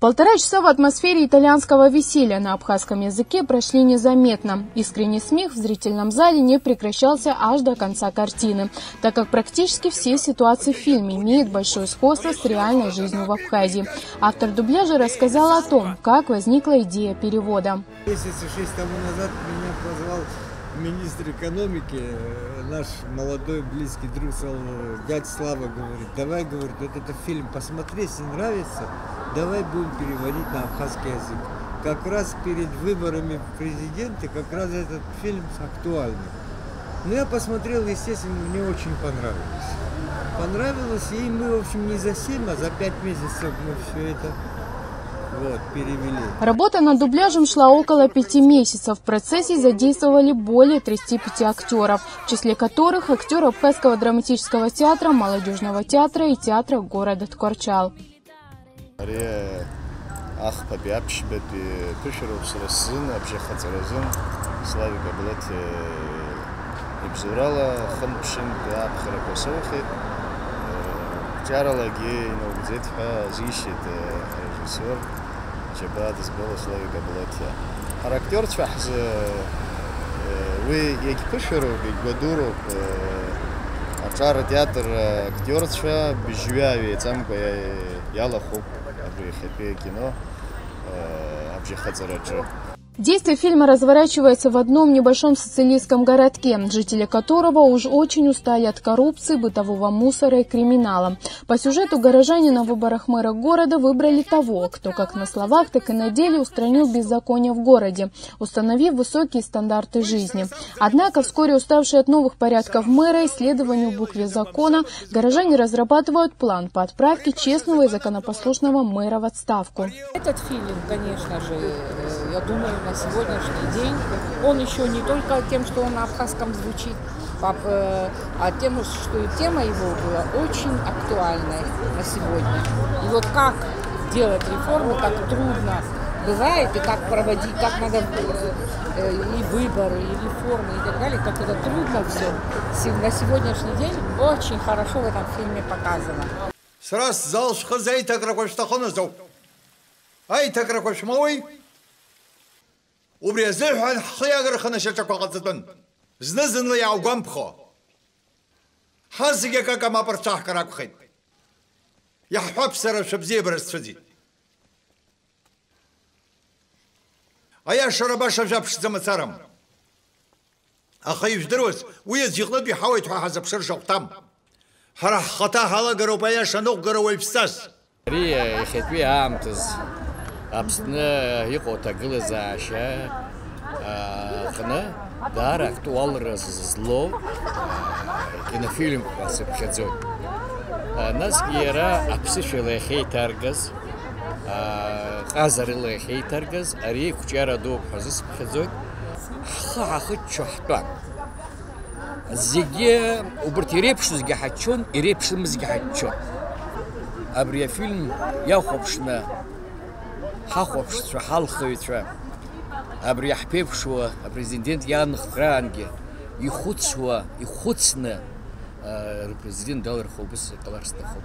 1,5 часа в атмосфере итальянского веселья на абхазском языке прошли незаметно. Искренний смех в зрительном зале не прекращался аж до конца картины, так как практически все ситуации в фильме имеют большое сходство с реальной жизнью в Абхазии. Автор дубляжа рассказал о том, как возникла идея перевода. Месяца 6 тому назад меня позвал министр экономики, наш молодой близкий друг, дядя Слава, говорит: давай, говорит, вот этот фильм посмотри, если нравится, давай будем переводить на абхазский язык. Как раз перед выборами в президенты, как раз этот фильм актуальный. Ну, я посмотрел, естественно, мне очень понравилось, и мы, в общем, не за 7, а за 5 месяцев мы все это перевели. Работа над дубляжем шла около 5 месяцев. В процессе задействовали более 35 актеров, в числе которых актеры Абхазского драматического театра, молодежного театра и театра города Ткорчал. جباد زبالة شلوي قبلتها характер чвахз вы екипешеру бигодуру ачар театр актер чва бижвяви там яла хоп абри хепе кино абжи хацараджа. Действие фильма разворачивается в одном небольшом социалистском городке, жители которого уж очень устали от коррупции, бытового мусора и криминала. По сюжету горожане на выборах мэра города выбрали того, кто как на словах, так и на деле устранил беззаконие в городе, установив высокие стандарты жизни. Однако вскоре, уставшие от новых порядков мэра и следованию букве закона, горожане разрабатывают план по отправке честного и законопослушного мэра в отставку. Этот фильм, конечно же, я думаю, на сегодняшний день он еще не только тем, что он на абхазском звучит, а тем, что и тема его была очень актуальной на сегодня. И вот как делать реформы, как трудно бывает, и как проводить, как надо и выборы, и реформы, и так далее, как это трудно все. На сегодняшний день очень хорошо в этом фильме показано. Сразу зал шхазай так ракоштахонозов. Ай так ракошмой. وبريزيح عن حياجر خنا شجع قاعدتن زنزن لي عقام بخو حاسق كاكا ما برتاح كراك خين يا حب سر شبزي برستفدي ايا شربا شجاب شزم سرم اخي دروس ويزي غلبي حاويت حسب شر شقتم حرا خطا حالا غروبايا شنو غرو ويبساس ري خيتبي عامتز Абсна йота глазаша, хна дар актуал раззло кинофильм посыпчадзой. Нас гера апсишеле хейтаргаз, азарле хейтаргаз, ари кучара до посыпчадзой. Хахыт чохтан. Зиге убртирепшуз гахачон и репшимз гахачон. Абрия фильм я хопшна. حخوفش حالخويتوا أبري يحبيب شو президент Ян Хранге يخوتنا президент дал рхобус колорстахо.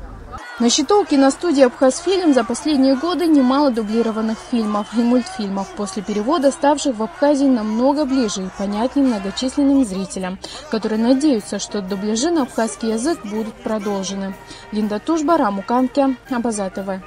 На счету у киностудии «Абхазфильм» за последние годы немало дублированных фильмов и мультфильмов, после перевода ставших в Абхазии намного ближе и понятнее многочисленным зрителям, которые надеются, что дубляжи на абхазский язык будут продолжены. Линда Тушба, Рамуканке, Абаза ТВ.